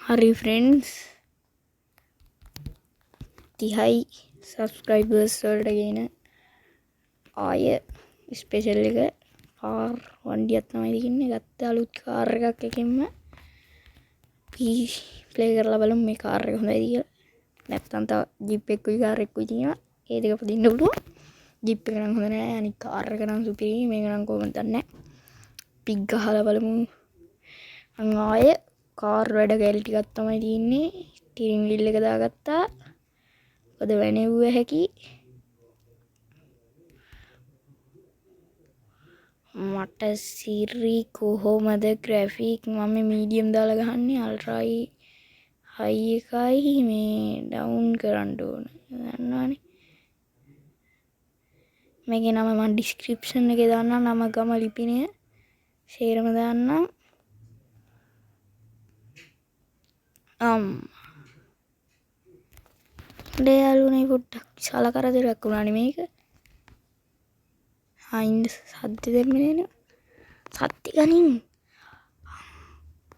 හරි ෆ්‍රෙන්ඩ්ස් 30යි සබ්ස්ක්‍රයිබර්ස් වලට ගෙන ආය ස්පෙෂල් එක කාර් වண்டிයක් තමයි දින්නේ ගත්ත අලුත් කාර් එකක් එකෙන්ම ප්ලේ කරලා බලමු මේ කාර් එක හොඳයිද කියලා. නැත්නම් තව ජීප් එකකුයි කාර් එකකුයි තියෙනවා. ඒ දෙක පදින්න පුළුවන්. ජීප් එක නම් හොඳ නෑ. අනිත් කාර් එක නම් සුපිරි. මේක නම් කොහොමද දන්නේ නැහැ. පික් ගහලා බලමු. ආය කාර් වැඩ කැලි ටිකක් තමයි තියෙන්නේ. ස්ටියරින් වීල් එක දාගත්තා. මොකද වෙනෙව්ව හැකි මට සිරි කොහොමද ග්‍රැෆික් මම මීඩියම් දාලා ගහන්නේ අල්ට්‍රායි හයි එකයි මේ ඩවුන් කරන්න ඕන දන්නවනේ මේකේ නම මම ඩිස්ක්‍රිප්ෂන් එකේ දාන්නම් නම ගම ලිපිනය සේරම දාන්නම් යාළුවනේ පොඩ්ඩක් විශාල කරදරයක් වුණානේ මේක ඉන්න සද්ද දෙන්නේ නේ සත්‍ය ගනින්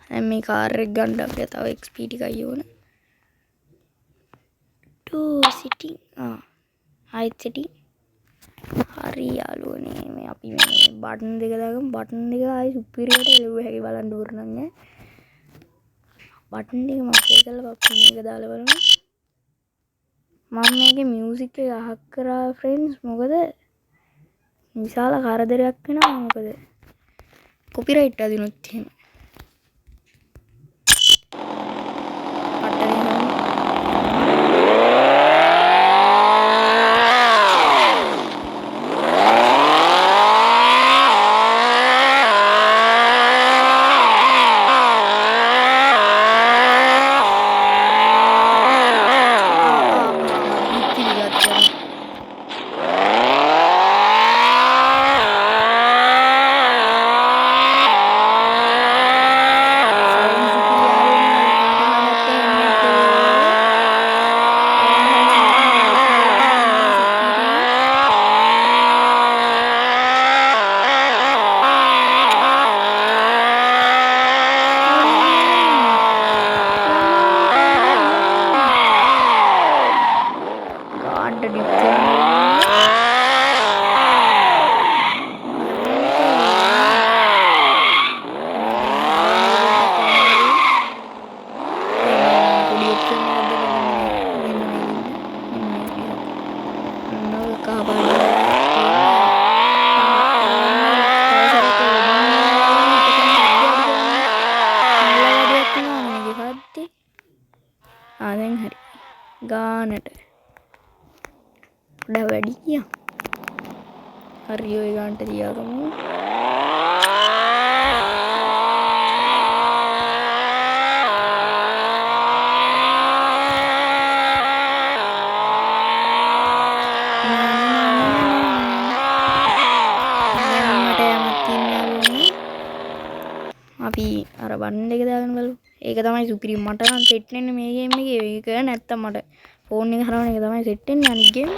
දැන් මේ කාර් එක ගන්න අපිට තව XP ටිකයි ඕන සිටින් ආයෙත් සිටින් හරි යාළුවනේ මේ අපි මේ බටන් දෙක දාගමු බටන් දෙක ආයි සුපිරියට එළුව හැකි බලන්න ඕන නම් බටන් දෙක මම ප්ලේ කරලා අපි මේක දාලා බලමු මම මේකේ මියුසික් එක අහක් කරා ෆ්‍රෙන්ඩ්ස් මොකද විශාල කරදරයක් වෙනවා මොකද කොපිරයිට් අදිනුත් එහෙම දැන් හරි ගානට ඩ වැඩි කිය හරි ඔය ගාන්ට තියාගමු අපි අර බටන් එක දාගෙන බලමු ඒක තමයි සුපිරි මට නම් සෙට් වෙන්නේ මේ ගේම් එකේ ඒක නැත්තම් මට ෆෝන් එක හරවන එක තමයි සෙට් වෙන්නේ අනිත් ගේම්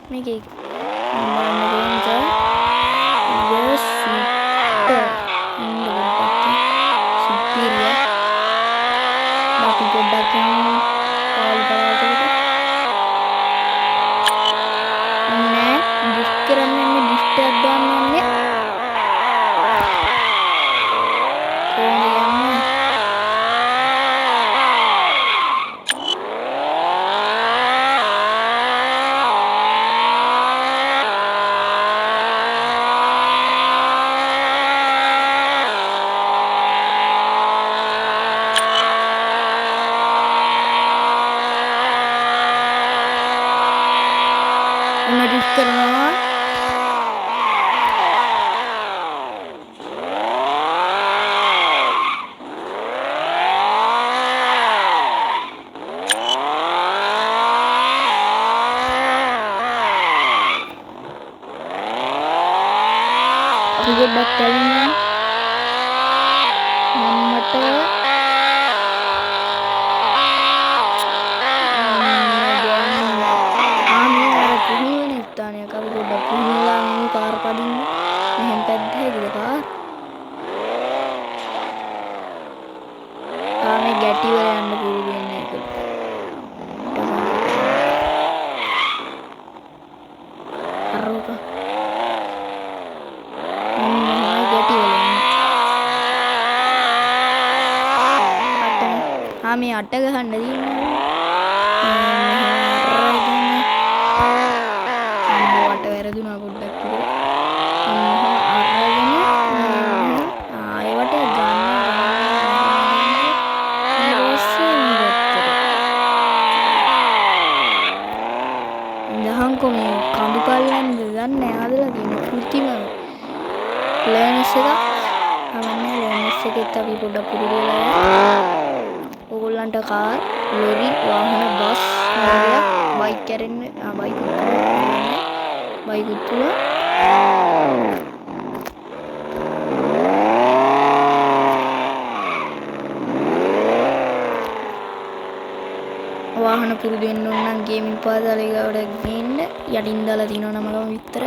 මේකේ කරනවා අපි ගොඩක් කලින් මම්මට කාර් පදින්න මෙහෙන් පැද්ද හැකිද කාර් ආ මේ ගැටි වල යන්න පුරුදු වෙන්න ඒක. අරෝක. ගැටි වල යන්න. මේ අට ගහන්න දිනවා. අම්බුවට වැරදුනා පොඩ්ඩක් විතර. අරගෙන ආයෙවට ගන්න දහංකො මේ කඳු කල්ලන්ද ගන්න හදලා තියෙන කෘතිම ලර්නර්ස් එක. අමන්නේ ලර්නර්ස් එකෙත් අපි පොඩ්ඩක් පුරුදු වෙලා ඔයගොල්ලන්ට කාර්, ලොරි, වාහන, බස්, බයික් කැරෙන්න බයික් උතුර වාහන පුරුදු වෙන්න ඕන නම් ගේමින් පාසලේ ගාවට ගිහින් යටින් දාලා තිනව නම ගම විතර.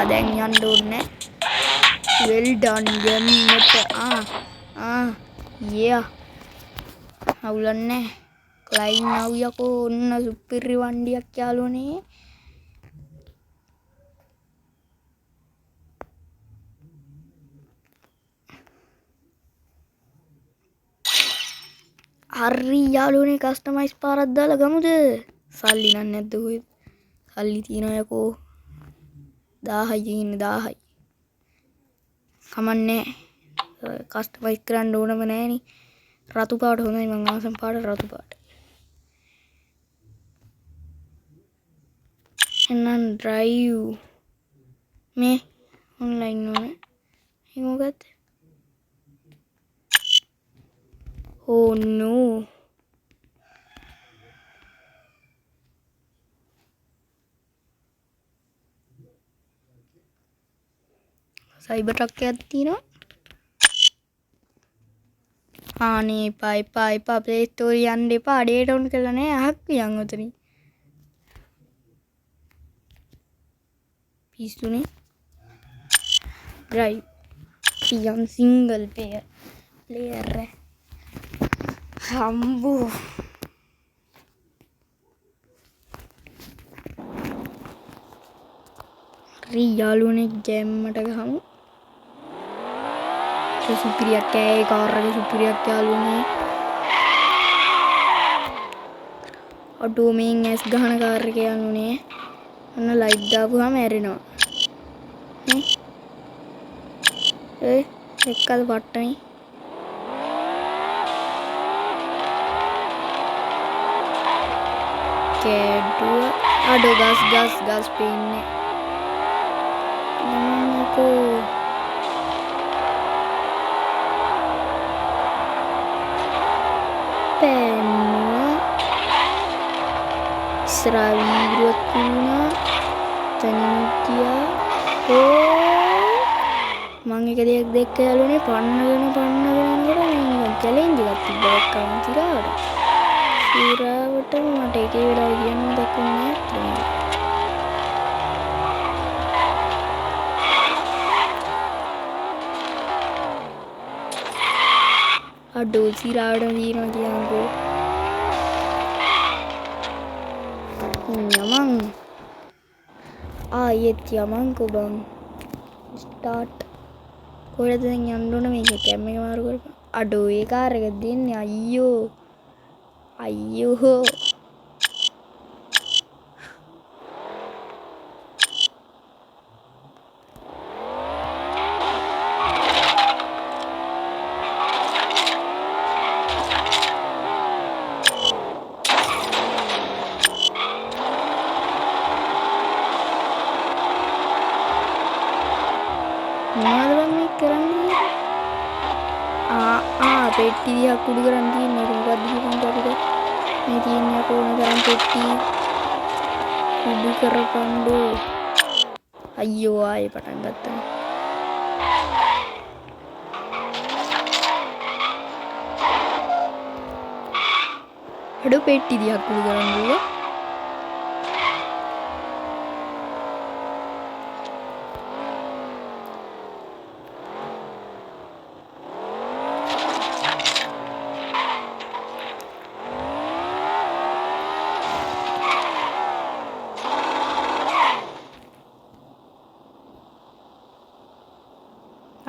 දැන් යන්න ඕනේ. well done ගම්මට yeah අවුලන්නේ ක්ලයින් ආවියකෝ ඔන්න සුපිරි වண்டிයක් යාළුවනේ. හරි යාළුවනේ කස්ටමයිස් පාරක් දාලා ගමුද? සල්ලි නම් නැද්ද කොහෙද? සල්ලි තියනවා යකෝ 1000 තියෙන 1000යි. කමන්නේ කස්ටමයිස් කරන්න ඕනම නෑනේ. රතු පාට හොඳයි මං ආසම් පාට රතු පාට. එහෙනම් ඩ්‍රයිව් මේ ඔන්ලයින් ඕනේ. ඒක මොකක්ද? Oh no. සයිබර් ට්‍රක් එකක් තියෙනවා. අනේ එපා ප්ලේ ස්ටෝර් යන්න එපා. ඩේටා ඔන් කරලා නෑ අහක් වියන් උතනින්. පිස්සුනේ. ඩ්‍රයිව් කියන් සිංගල් ප්ලේයර් හම්බෝ. හරි යාළුවනේ ගේම්මට ගහමු. සුපිරියක් කෑ කාර් එක සුපිරියක් යාළුවනේ. ඔටෝ මේන් ඇස් ගහන කාර් එක යාළුවනේ. ඔන්න ලයිට් දාපුවාම ඇරෙනවා. එක්කල් පට්ටනේ. කැඩුව අඩෝ ගස් පේන්නේ. නමකෝ පෑන්නවා. ඉස්සරහා වීරුවක් වුණා. තනින් ගියා. මං මේක දෙක යාළුවනේ පන්නගෙන යනකොට මේ චැලෙන්ජ් එකක් තිබ්බා එක්කම සිරාවටම මට ඒකේ වෙලාව කියන්න දක්වන්නේ නැහැ. අඩෝ සිරාවට දිනවා කියනකෝ. යමන් ආයෙත් යමන්කෝ බං. ස්ටාර්ට්. කොහෙද දැන් යන්න ඕන මේක කැම් එක මාරු කරපන්. අඩෝ ඒ කාර් එක දෙන්නේ අයියෝ. අයියෝ. මොනවද බං මේ කරන්නේ? පෙට්ටි දිහා කුඩු කරන් තියෙන්නේ මොකක්ද කියන්න අපිට. මේ තියෙන්නේ කොන තරම් පෙට්ටි කුඩු කරපන්ඩෝ. අයියෝ ආයේ පටන් ගත්තා. අඩෝ පෙට්ටි දිහා කුඩු කරන් දුවා.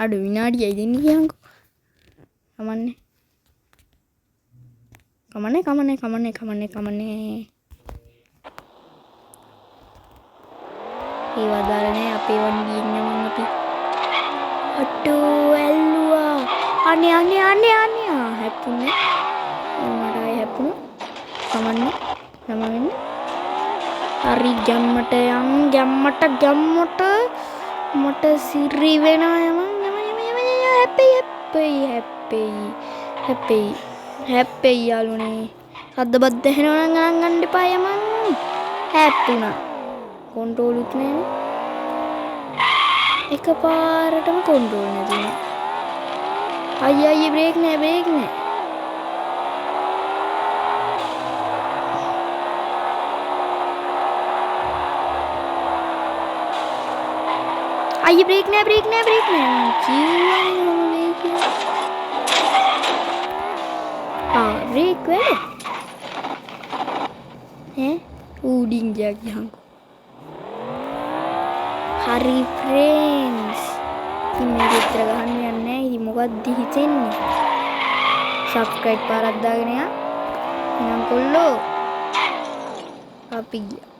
අඩු විනාඩියයි දෙන්නේ කියන්කෝ. කමන්නේ. ඒ වදාරනේ අපේ වන්දියෙන් යමන් අපි. අට්ටෝ ඇල්ලුවා. අනේ හැප්පුනේ. මට ආයේ හැප්පුණා. කමන්නේ. නම වෙන්නේ. හරි ගැම්මට මට සිරි වෙනවා යමන්. හැප්පෙයි යාළුවනේ. සද්ද බද්ද ඇහෙනවා නම් ගණන් ගන්න එපා යමන්. හැප්පුණා. කොන්ට්‍රෝලුත් නෑනේ. එකපාරටම කොන්ට්‍රෝල් නැතුණා. අයියේ බ්‍රේක් නෑ. අයියේ බ්‍රේක් නෑ. බ්‍රේක් වැඩ. ඌඩින් ගියන්කෝ. හරි ෆ්‍රෙන්ඩ්ස්. ඉතින් මේක විතර ගහන්න යන්නේ නැහැ. ඉතින් මොකක්ද හිතෙන්නේ? සබ්ස්ක්‍රයිබ් පාරක් දාගෙන යන්න. එහෙනම් කොල්ලෝ අපි ගියා.